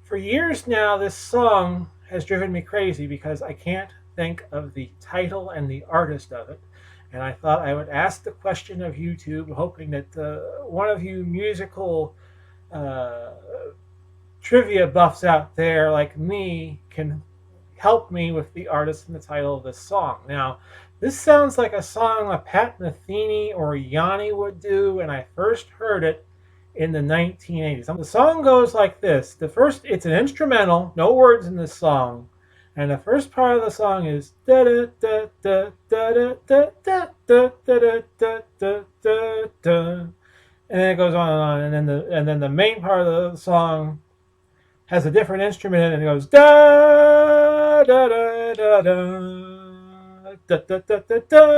For years now, this song has driven me crazy because I can't think of the title and the artist of it. And I thought I would ask the question of YouTube, hoping that one of you musical uh, trivia buffs out there like me can help me with the artist and the title of this song. Now, this sounds like a song a Pat Metheny or Yanni would do, and I first heard it in the 1980s. The song goes like this. It's an instrumental, no words in this song. And the first part of the song is da da da da da da da da da da da da da, and then it goes on and on, and then the main part of the song has a different instrument in it, and it goes da da da da da da da da da da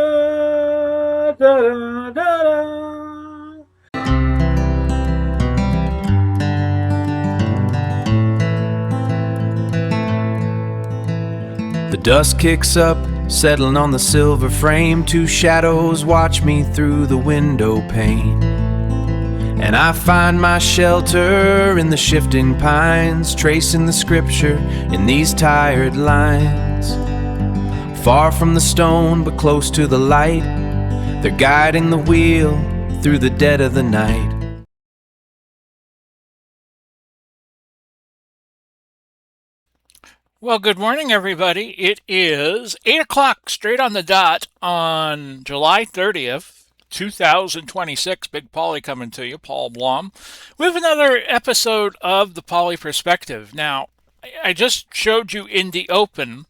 da da da. The dust kicks up, settling on the silver frame. Two shadows watch me through the window pane. And I find my shelter in the shifting pines, tracing the scripture in these tired lines. Far from the stone, but close to the light, they're guiding the wheel through the dead of the night. Well, good morning, everybody. It is 8 o'clock straight on the dot on July 30th, 2026. Big Pauly coming to you, Paul Blom, with another episode of the Pauly Perspective. Now, I just showed you in the open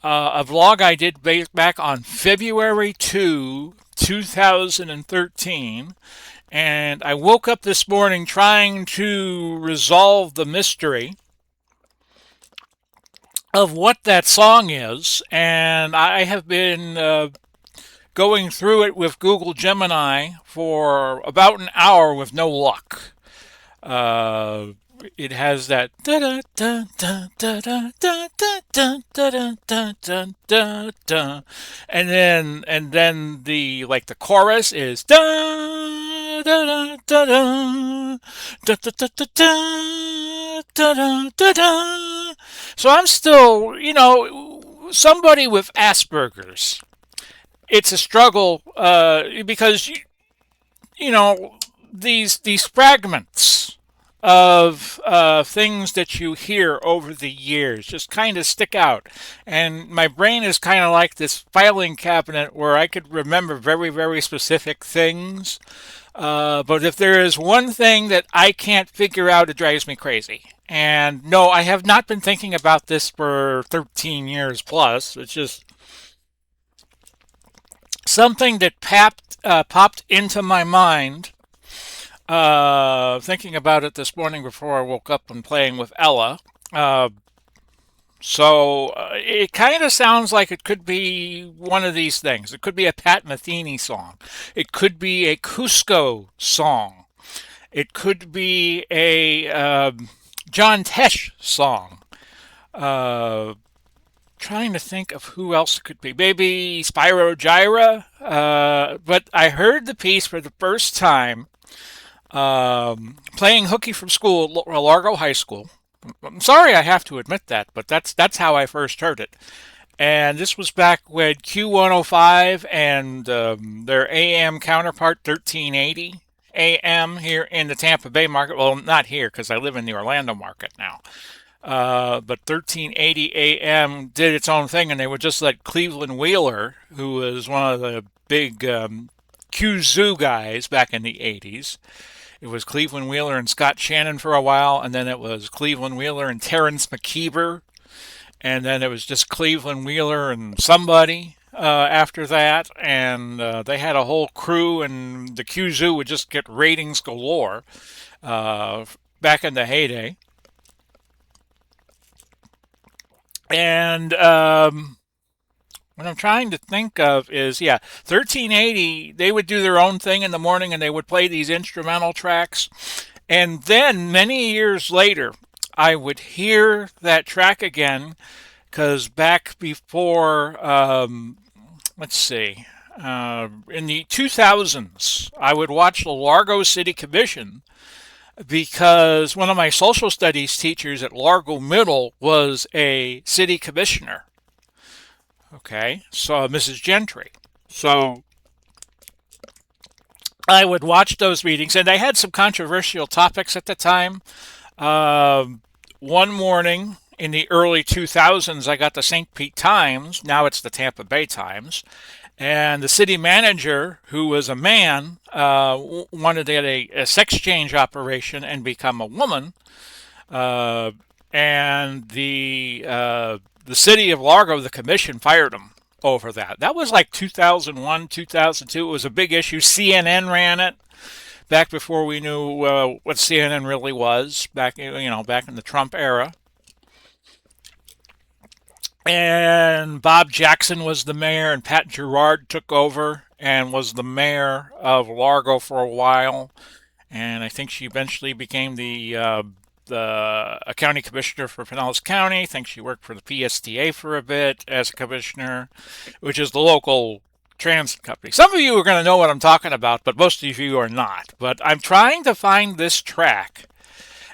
a vlog I did back on February 2, 2013. And I woke up this morning trying to resolve the mystery of what that song is, and I have been going through it with Google Gemini for about an hour with no luck. It has that da da da da da da da da da da da da da, and then the chorus is da da da da da da da da da da da da. So I'm still, somebody with Asperger's. It's a struggle because these fragments of things that you hear over the years just kind of stick out, and my brain is kind of like this filing cabinet where I could remember very, very specific things. But if there is one thing that I can't figure out, it drives me crazy. And no, I have not been thinking about this for 13 years plus. It's just something that popped into my mind thinking about it this morning before I woke up and playing with Ella. So it kind of sounds like it could be one of these things. It could be a Pat Metheny song. It could be a Cusco song. It could be a John Tesh song. Trying to think of who else it could be. Maybe Spyro Gyra. But I heard the piece for the first time playing hooky from school at Largo High School. I'm sorry I have to admit that, but that's how I first heard it. And this was back when Q105 and their AM counterpart 1380 AM here in the Tampa Bay market. Well, not here because I live in the Orlando market now. But 1380 AM did its own thing, and they would just let Cleveland Wheeler, who was one of the big Q-Zoo guys back in the 80s. It was Cleveland Wheeler and Scott Shannon for a while, and then it was Cleveland Wheeler and Terrence McKeever, and then it was just Cleveland Wheeler and somebody after that, and they had a whole crew, and the Q-Zoo would just get ratings galore back in the heyday. And what I'm trying to think of is, 1380, they would do their own thing in the morning and they would play these instrumental tracks. And then many years later, I would hear that track again because back before, let's see, in the 2000s, I would watch the Largo City Commission because one of my social studies teachers at Largo Middle was a city commissioner. Okay, so Mrs. Gentry. So I would watch those meetings, and they had some controversial topics at the time. Um, One morning in the early 2000s, I got the St. Pete Times. Now it's the Tampa Bay Times. And the city manager, who was a man, wanted to get a sex change operation and become a woman. Uh, and the city of Largo, the commission, fired him over that. That was like 2001, 2002. It was a big issue. CNN ran it back before we knew what CNN really was. Back in the Trump era. And Bob Jackson was the mayor, and Pat Gerard took over and was the mayor of Largo for a while. And I think she eventually became the county commissioner for Pinellas County. I think she worked for the PSTA for a bit as a commissioner, which is the local transit company. Some of you are going to know what I'm talking about, but most of you are not. But I'm trying to find this track.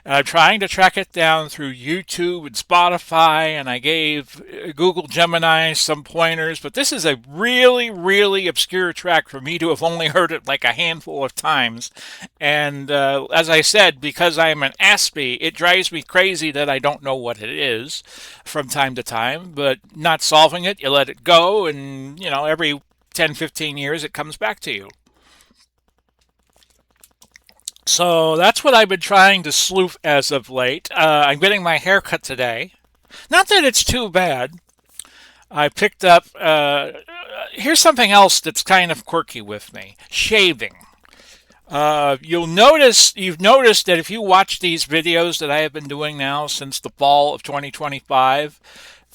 And I'm trying to track it down through YouTube and Spotify, and I gave Google Gemini some pointers, but this is a really, really obscure track for me to have only heard it like a handful of times. And as I said, because I'm an Aspie, it drives me crazy that I don't know what it is from time to time, but not solving it, you let it go, and, every 10, 15 years it comes back to you. So that's what I've been trying to sleuth as of late. I'm getting my hair cut today. Not that it's too bad. I picked up. Here's something else that's kind of quirky with me: shaving. You've noticed that if you watch these videos that I have been doing now since the fall of 2025,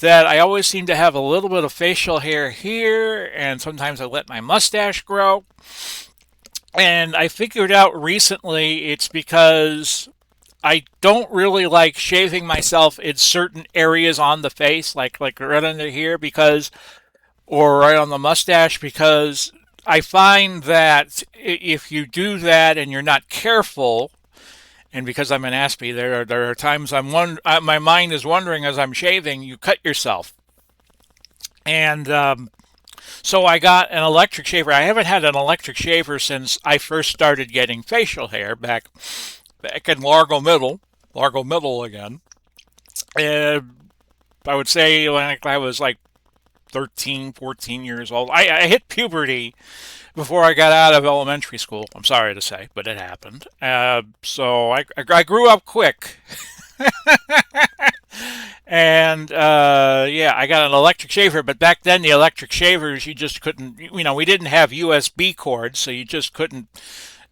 that I always seem to have a little bit of facial hair here, and sometimes I let my mustache grow. And I figured out recently it's because I don't really like shaving myself in certain areas on the face, like right under here, or right on the mustache, because I find that if you do that and you're not careful, and because I'm an Aspie, there are times my mind is wondering as I'm shaving, you cut yourself. And so I got an electric shaver. I haven't had an electric shaver since I first started getting facial hair back in Largo Middle again. And I would say when I was like 13, 14 years old. I hit puberty before I got out of elementary school. I'm sorry to say, but it happened. So I grew up quick. And yeah, I got an electric shaver, but back then the electric shavers you just couldn't. We didn't have USB cords, so you just couldn't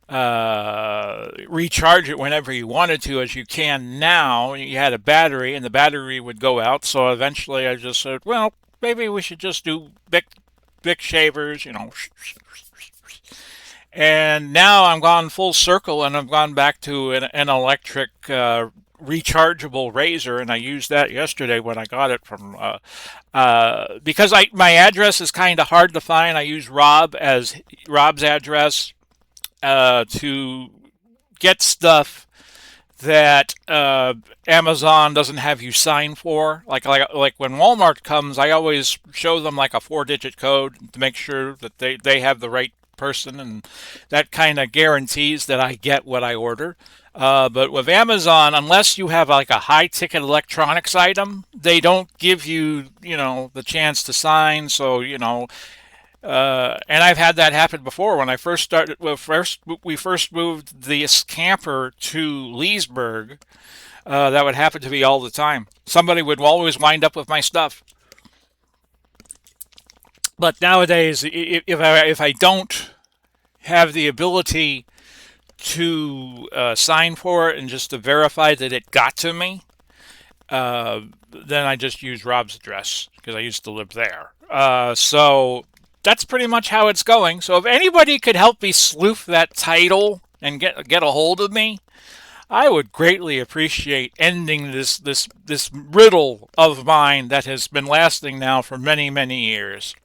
recharge it whenever you wanted to, as you can now. You had a battery, and the battery would go out. So eventually, I just said, well, maybe we should just do big shavers. And now I'm gone full circle, and I've gone back to an electric rechargeable razor, and I used that yesterday when I got it from because my address is kind of hard to find. I use Rob's address to get stuff that Amazon doesn't have you sign for. Like when Walmart comes, I always show them like a 4-digit code to make sure that they have the right person, and that kind of guarantees that I get what I order. But with Amazon, unless you have like a high ticket electronics item, they don't give you, the chance to sign. So, and I've had that happen before when I first started. Well, we first moved this camper to Leesburg. That would happen to me all the time. Somebody would always wind up with my stuff. But nowadays, if I don't have the ability to sign for it and just to verify that it got to me, then I just use Rob's address because I used to live there. So that's pretty much how it's going. So if anybody could help me sleuth that title and get a hold of me, I would greatly appreciate ending this riddle of mine that has been lasting now for many, many years.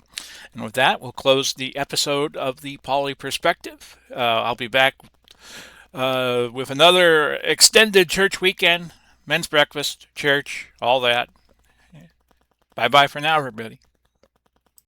And with that, we'll close the episode of the Pauly Perspective. I'll be back with another extended church weekend, men's breakfast, church, all that. Bye bye for now, everybody.